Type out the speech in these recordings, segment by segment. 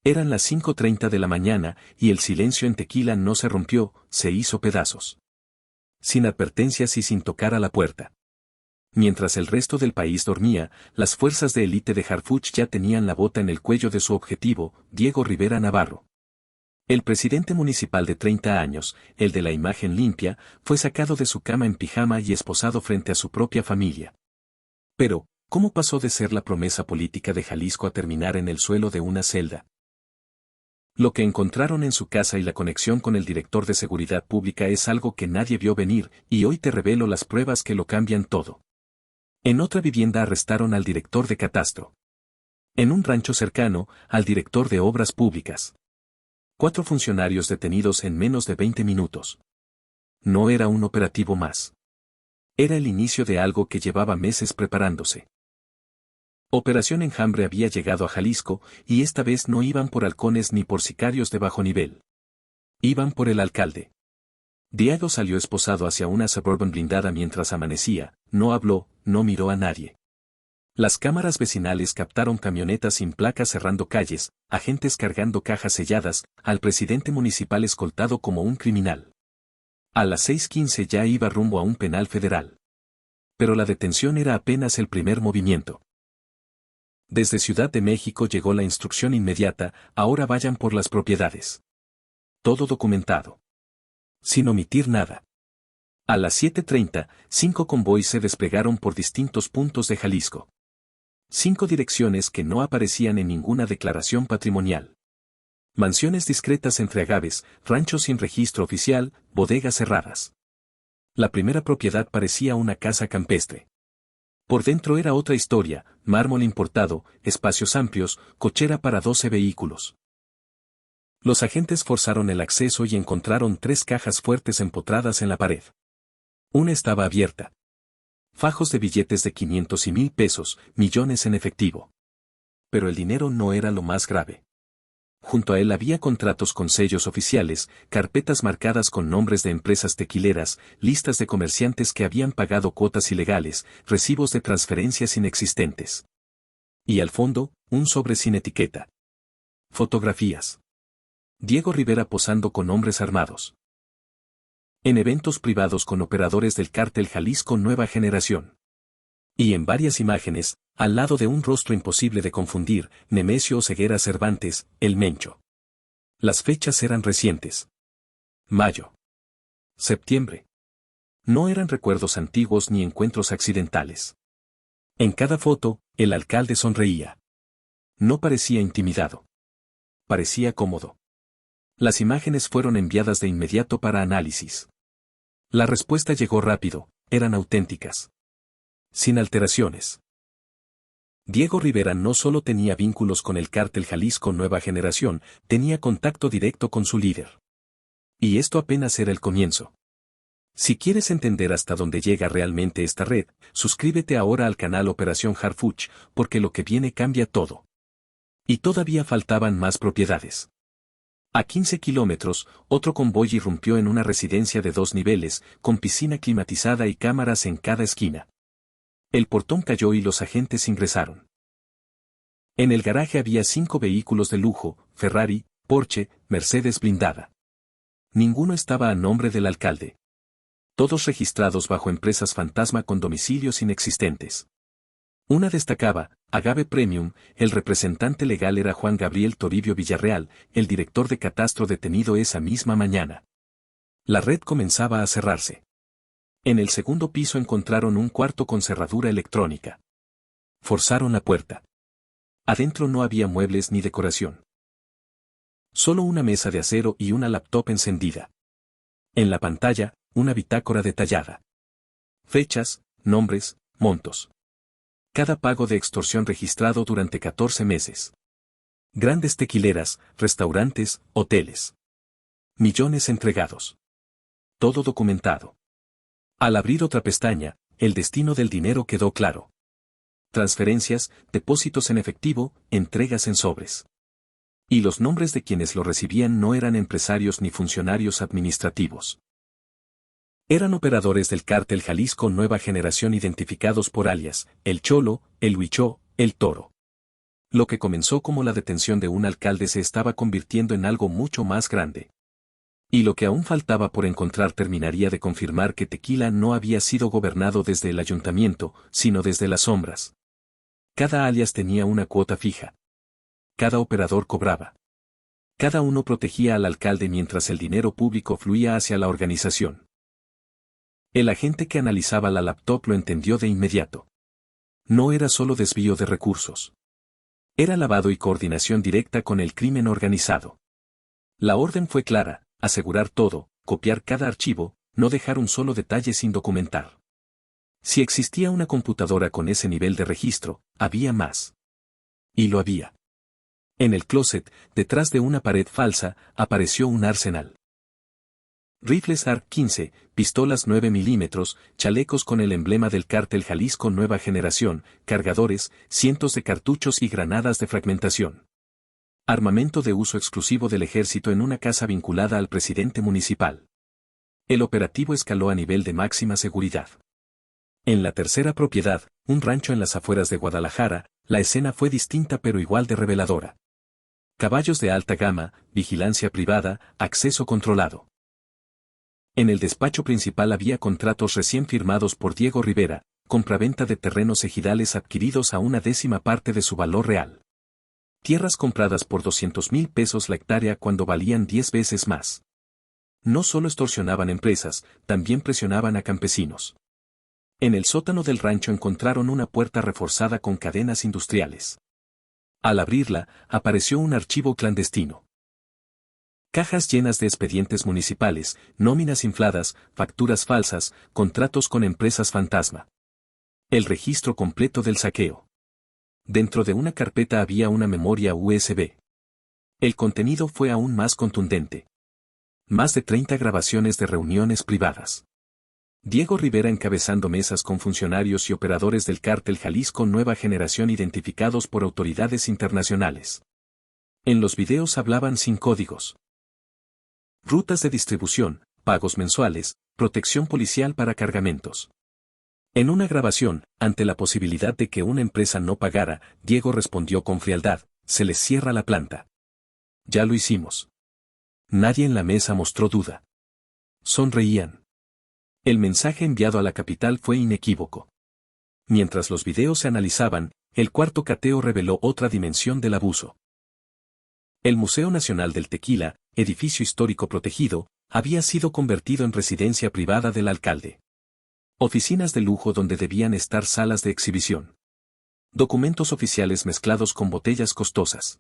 Eran las 5:30 de la mañana y el silencio en Tequila no se rompió, se hizo pedazos. Sin advertencias y sin tocar a la puerta. Mientras el resto del país dormía, las fuerzas de élite de Harfuch ya tenían la bota en el cuello de su objetivo, Diego Rivera Navarro. El presidente municipal de 30 años, el de la imagen limpia, fue sacado de su cama en pijama y esposado frente a su propia familia. Pero, ¿cómo pasó de ser la promesa política de Jalisco a terminar en el suelo de una celda? Lo que encontraron en su casa y la conexión con el director de Seguridad Pública es algo que nadie vio venir, y hoy te revelo las pruebas que lo cambian todo. En otra vivienda arrestaron al director de Catastro. En un rancho cercano, al director de Obras Públicas. 4 funcionarios detenidos en menos de 20 minutos. No era un operativo más. Era el inicio de algo que llevaba meses preparándose. Operación Enjambre había llegado a Jalisco, y esta vez no iban por halcones ni por sicarios de bajo nivel. Iban por el alcalde. Diego salió esposado hacia una Suburban blindada mientras amanecía, no habló, no miró a nadie. Las cámaras vecinales captaron camionetas sin placas cerrando calles, agentes cargando cajas selladas, al presidente municipal escoltado como un criminal. A las 6:15 ya iba rumbo a un penal federal. Pero la detención era apenas el primer movimiento. Desde Ciudad de México llegó la instrucción inmediata, ahora vayan por las propiedades. Todo documentado. Sin omitir nada. A las 7:30, 5 convoys se desplegaron por distintos puntos de Jalisco. 5 direcciones que no aparecían en ninguna declaración patrimonial. Mansiones discretas entre agaves, ranchos sin registro oficial, bodegas cerradas. La primera propiedad parecía una casa campestre. Por dentro era otra historia, mármol importado, espacios amplios, cochera para 12 vehículos. Los agentes forzaron el acceso y encontraron 3 cajas fuertes empotradas en la pared. Una estaba abierta. Fajos de billetes de 500 y 1,000 pesos, millones en efectivo. Pero el dinero no era lo más grave. Junto a él había contratos con sellos oficiales, carpetas marcadas con nombres de empresas tequileras, listas de comerciantes que habían pagado cuotas ilegales, recibos de transferencias inexistentes. Y al fondo, un sobre sin etiqueta. Fotografías. Diego Rivera posando con hombres armados. En eventos privados con operadores del cártel Jalisco Nueva Generación. Y en varias imágenes, al lado de un rostro imposible de confundir, Nemesio Oseguera Cervantes, el Mencho. Las fechas eran recientes. Mayo. Septiembre. No eran recuerdos antiguos ni encuentros accidentales. En cada foto, el alcalde sonreía. No parecía intimidado. Parecía cómodo. Las imágenes fueron enviadas de inmediato para análisis. La respuesta llegó rápido, eran auténticas. Sin alteraciones. Diego Rivera no solo tenía vínculos con el cártel Jalisco Nueva Generación, tenía contacto directo con su líder. Y esto apenas era el comienzo. Si quieres entender hasta dónde llega realmente esta red, suscríbete ahora al canal Operación Harfuch, porque lo que viene cambia todo. Y todavía faltaban más propiedades. A 15 kilómetros, otro convoy irrumpió en una residencia de 2 niveles, con piscina climatizada y cámaras en cada esquina. El portón cayó y los agentes ingresaron. En el garaje había 5 vehículos de lujo, Ferrari, Porsche, Mercedes blindada. Ninguno estaba a nombre del alcalde. Todos registrados bajo empresas fantasma con domicilios inexistentes. Una destacaba, Agave Premium, el representante legal era Juan Gabriel Toribio Villarreal, el director de Catastro detenido esa misma mañana. La red comenzaba a cerrarse. En el segundo piso encontraron un cuarto con cerradura electrónica. Forzaron la puerta. Adentro no había muebles ni decoración. Solo una mesa de acero y una laptop encendida. En la pantalla, una bitácora detallada. Fechas, nombres, montos. Cada pago de extorsión registrado durante 14 meses. Grandes tequileras, restaurantes, hoteles. Millones entregados. Todo documentado. Al abrir otra pestaña, el destino del dinero quedó claro. Transferencias, depósitos en efectivo, entregas en sobres. Y los nombres de quienes lo recibían no eran empresarios ni funcionarios administrativos. Eran operadores del cártel Jalisco Nueva Generación identificados por alias, el Cholo, el Huichó, el Toro. Lo que comenzó como la detención de un alcalde se estaba convirtiendo en algo mucho más grande. Y lo que aún faltaba por encontrar terminaría de confirmar que Tequila no había sido gobernado desde el ayuntamiento, sino desde las sombras. Cada alias tenía una cuota fija. Cada operador cobraba. Cada uno protegía al alcalde mientras el dinero público fluía hacia la organización. El agente que analizaba la laptop lo entendió de inmediato. No era solo desvío de recursos. Era lavado y coordinación directa con el crimen organizado. La orden fue clara: asegurar todo, copiar cada archivo, no dejar un solo detalle sin documentar. Si existía una computadora con ese nivel de registro, había más. Y lo había. En el closet, detrás de una pared falsa, apareció un arsenal. Rifles AR-15, pistolas 9 milímetros, chalecos con el emblema del Cártel Jalisco Nueva Generación, cargadores, cientos de cartuchos y granadas de fragmentación. Armamento de uso exclusivo del ejército en una casa vinculada al presidente municipal. El operativo escaló a nivel de máxima seguridad. En la tercera propiedad, un rancho en las afueras de Guadalajara, la escena fue distinta pero igual de reveladora. Caballos de alta gama, vigilancia privada, acceso controlado. En el despacho principal había contratos recién firmados por Diego Rivera, compraventa de terrenos ejidales adquiridos a una décima parte de su valor real. Tierras compradas por 200,000 pesos la hectárea cuando valían 10 veces más. No solo extorsionaban empresas, también presionaban a campesinos. En el sótano del rancho encontraron una puerta reforzada con cadenas industriales. Al abrirla, apareció un archivo clandestino. Cajas llenas de expedientes municipales, nóminas infladas, facturas falsas, contratos con empresas fantasma. El registro completo del saqueo. Dentro de una carpeta había una memoria USB. El contenido fue aún más contundente. Más de 30 grabaciones de reuniones privadas. Diego Rivera encabezando mesas con funcionarios y operadores del Cártel Jalisco Nueva Generación identificados por autoridades internacionales. En los videos hablaban sin códigos. Rutas de distribución, pagos mensuales, protección policial para cargamentos. En una grabación, ante la posibilidad de que una empresa no pagara, Diego respondió con frialdad: se les cierra la planta. Ya lo hicimos. Nadie en la mesa mostró duda. Sonreían. El mensaje enviado a la capital fue inequívoco. Mientras los videos se analizaban, el cuarto cateo reveló otra dimensión del abuso. El Museo Nacional del Tequila, edificio histórico protegido, había sido convertido en residencia privada del alcalde. Oficinas de lujo donde debían estar salas de exhibición. Documentos oficiales mezclados con botellas costosas.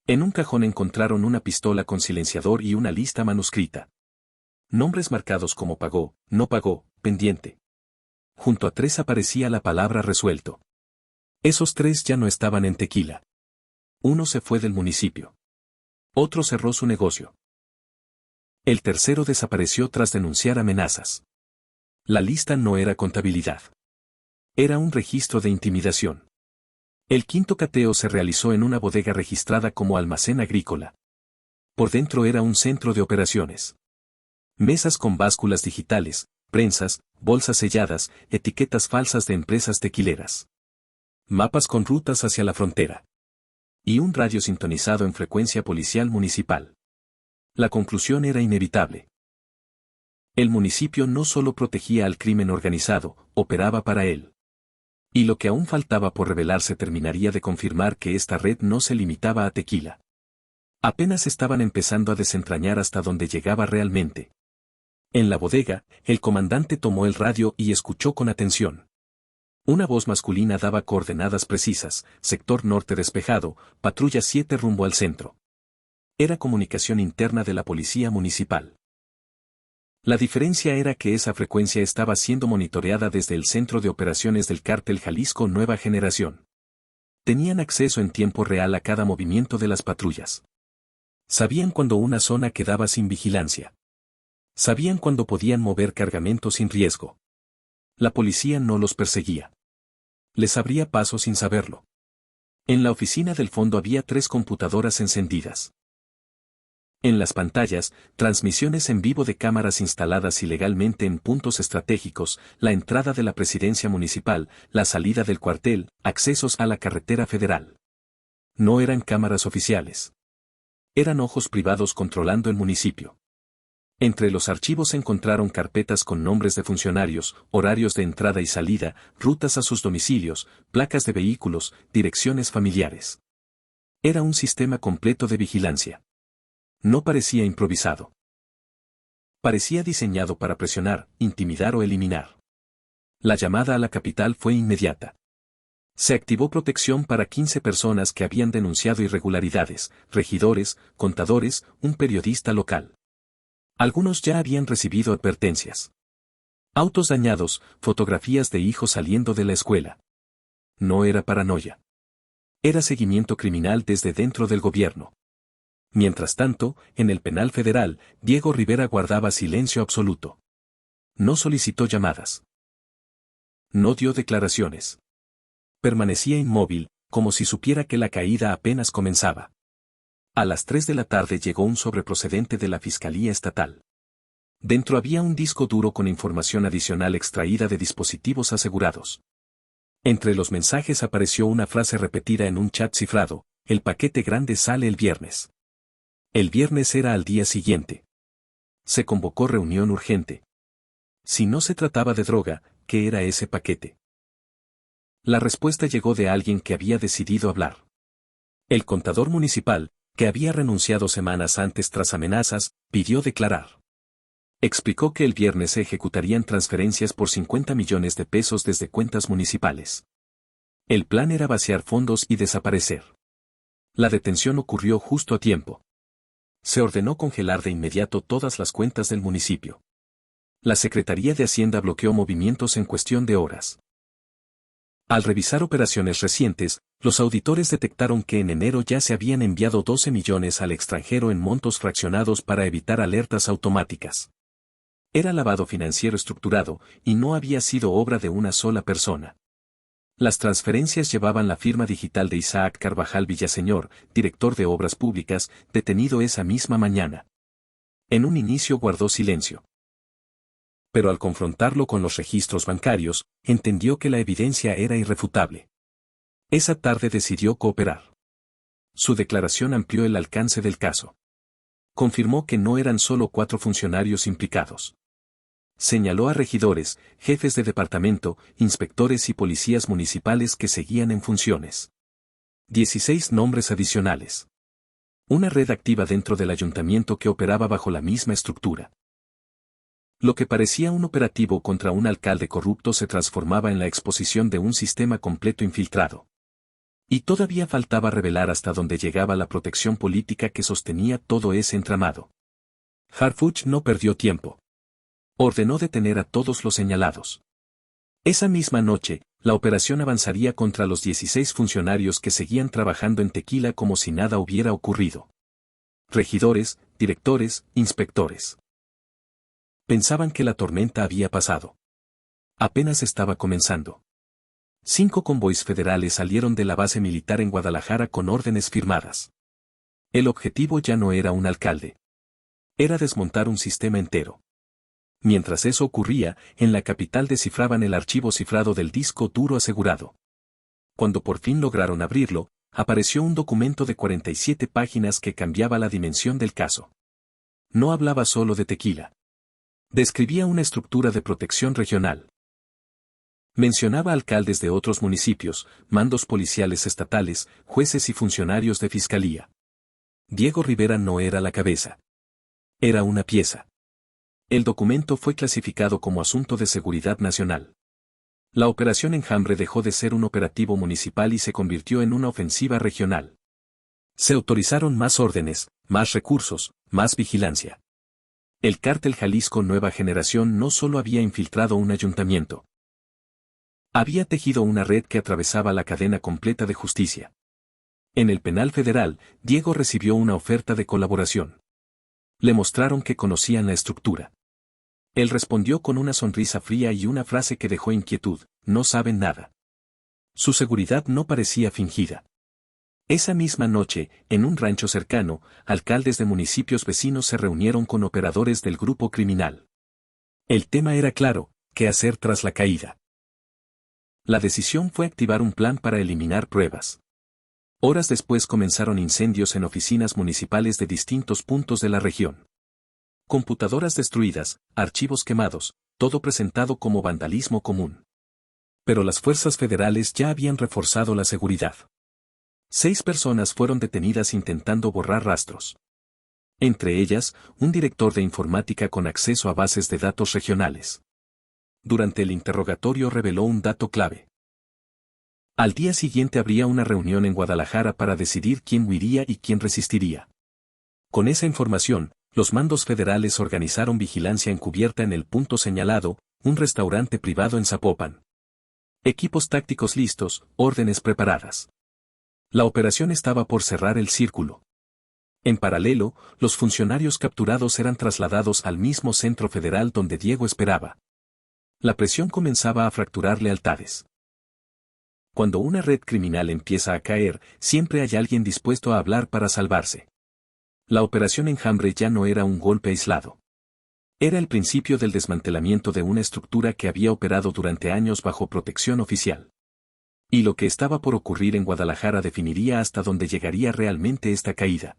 En un cajón encontraron una pistola con silenciador y una lista manuscrita. Nombres marcados como pagó, no pagó, pendiente. Junto a 3 aparecía la palabra resuelto. Esos 3 ya no estaban en Tequila. Uno se fue del municipio. Otro cerró su negocio. El tercero desapareció tras denunciar amenazas. La lista no era contabilidad. Era un registro de intimidación. El quinto cateo se realizó en una bodega registrada como almacén agrícola. Por dentro era un centro de operaciones. Mesas con básculas digitales, prensas, bolsas selladas, etiquetas falsas de empresas tequileras. Mapas con rutas hacia la frontera. Y un radio sintonizado en frecuencia policial municipal. La conclusión era inevitable. El municipio no solo protegía al crimen organizado, operaba para él. Y lo que aún faltaba por revelarse terminaría de confirmar que esta red no se limitaba a Tequila. Apenas estaban empezando a desentrañar hasta dónde llegaba realmente. En la bodega, el comandante tomó el radio y escuchó con atención. Una voz masculina daba coordenadas precisas: sector norte despejado, patrulla 7 rumbo al centro. Era comunicación interna de la policía municipal. La diferencia era que esa frecuencia estaba siendo monitoreada desde el centro de operaciones del Cártel Jalisco Nueva Generación. Tenían acceso en tiempo real a cada movimiento de las patrullas. Sabían cuando una zona quedaba sin vigilancia. Sabían cuándo podían mover cargamento sin riesgo. La policía no los perseguía. Les abría paso sin saberlo. En la oficina del fondo había 3 computadoras encendidas. En las pantallas, transmisiones en vivo de cámaras instaladas ilegalmente en puntos estratégicos, la entrada de la presidencia municipal, la salida del cuartel, accesos a la carretera federal. No eran cámaras oficiales. Eran ojos privados controlando el municipio. Entre los archivos se encontraron carpetas con nombres de funcionarios, horarios de entrada y salida, rutas a sus domicilios, placas de vehículos, direcciones familiares. Era un sistema completo de vigilancia. No parecía improvisado. Parecía diseñado para presionar, intimidar o eliminar. La llamada a la capital fue inmediata. Se activó protección para 15 personas que habían denunciado irregularidades, regidores, contadores, un periodista local. Algunos ya habían recibido advertencias. Autos dañados, fotografías de hijos saliendo de la escuela. No era paranoia. Era seguimiento criminal desde dentro del gobierno. Mientras tanto, en el penal federal, Diego Rivera guardaba silencio absoluto. No solicitó llamadas. No dio declaraciones. Permanecía inmóvil, como si supiera que la caída apenas comenzaba. A las 3 de la tarde llegó un sobre procedente de la Fiscalía Estatal. Dentro había un disco duro con información adicional extraída de dispositivos asegurados. Entre los mensajes apareció una frase repetida en un chat cifrado: el paquete grande sale el viernes. El viernes era al día siguiente. Se convocó reunión urgente. Si no se trataba de droga, ¿qué era ese paquete? La respuesta llegó de alguien que había decidido hablar. El contador municipal, que había renunciado semanas antes tras amenazas, pidió declarar. Explicó que el viernes se ejecutarían transferencias por 50 millones de pesos desde cuentas municipales. El plan era vaciar fondos y desaparecer. La detención ocurrió justo a tiempo. Se ordenó congelar de inmediato todas las cuentas del municipio. La Secretaría de Hacienda bloqueó movimientos en cuestión de horas. Al revisar operaciones recientes, los auditores detectaron que en enero ya se habían enviado 12 millones al extranjero en montos fraccionados para evitar alertas automáticas. Era lavado financiero estructurado, y no había sido obra de una sola persona. Las transferencias llevaban la firma digital de Isaac Carvajal Villaseñor, director de Obras Públicas, detenido esa misma mañana. En un inicio guardó silencio. Pero al confrontarlo con los registros bancarios, entendió que la evidencia era irrefutable. Esa tarde decidió cooperar. Su declaración amplió el alcance del caso. Confirmó que no eran solo 4 funcionarios implicados. Señaló a regidores, jefes de departamento, inspectores y policías municipales que seguían en funciones. 16 nombres adicionales. Una red activa dentro del ayuntamiento que operaba bajo la misma estructura. Lo que parecía un operativo contra un alcalde corrupto se transformaba en la exposición de un sistema completo infiltrado. Y todavía faltaba revelar hasta dónde llegaba la protección política que sostenía todo ese entramado. Harfuch no perdió tiempo. Ordenó detener a todos los señalados. Esa misma noche, la operación avanzaría contra los 16 funcionarios que seguían trabajando en Tequila como si nada hubiera ocurrido. Regidores, directores, inspectores. Pensaban que la tormenta había pasado. Apenas estaba comenzando. 5 convoys federales salieron de la base militar en Guadalajara con órdenes firmadas. El objetivo ya no era un alcalde. Era desmontar un sistema entero. Mientras eso ocurría, en la capital descifraban el archivo cifrado del disco duro asegurado. Cuando por fin lograron abrirlo, apareció un documento de 47 páginas que cambiaba la dimensión del caso. No hablaba solo de Tequila. Describía una estructura de protección regional. Mencionaba alcaldes de otros municipios, mandos policiales estatales, jueces y funcionarios de fiscalía. Diego Rivera no era la cabeza. Era una pieza. El documento fue clasificado como asunto de seguridad nacional. La operación Enjambre dejó de ser un operativo municipal y se convirtió en una ofensiva regional. Se autorizaron más órdenes, más recursos, más vigilancia. El cártel Jalisco Nueva Generación no solo había infiltrado un ayuntamiento. Había tejido una red que atravesaba la cadena completa de justicia. En el penal federal, Diego recibió una oferta de colaboración. Le mostraron que conocían la estructura. Él respondió con una sonrisa fría y una frase que dejó inquietud: no saben nada. Su seguridad no parecía fingida. Esa misma noche, en un rancho cercano, alcaldes de municipios vecinos se reunieron con operadores del grupo criminal. El tema era claro: ¿qué hacer tras la caída? La decisión fue activar un plan para eliminar pruebas. Horas después comenzaron incendios en oficinas municipales de distintos puntos de la región. Computadoras destruidas, archivos quemados, todo presentado como vandalismo común. Pero las fuerzas federales ya habían reforzado la seguridad. 6 personas fueron detenidas intentando borrar rastros. Entre ellas, un director de informática con acceso a bases de datos regionales. Durante el interrogatorio reveló un dato clave. Al día siguiente habría una reunión en Guadalajara para decidir quién huiría y quién resistiría. Con esa información, los mandos federales organizaron vigilancia encubierta en el punto señalado, un restaurante privado en Zapopan. Equipos tácticos listos, órdenes preparadas. La operación estaba por cerrar el círculo. En paralelo, los funcionarios capturados eran trasladados al mismo centro federal donde Diego esperaba. La presión comenzaba a fracturar lealtades. Cuando una red criminal empieza a caer, siempre hay alguien dispuesto a hablar para salvarse. La operación Enjambre ya no era un golpe aislado. Era el principio del desmantelamiento de una estructura que había operado durante años bajo protección oficial. Y lo que estaba por ocurrir en Guadalajara definiría hasta dónde llegaría realmente esta caída.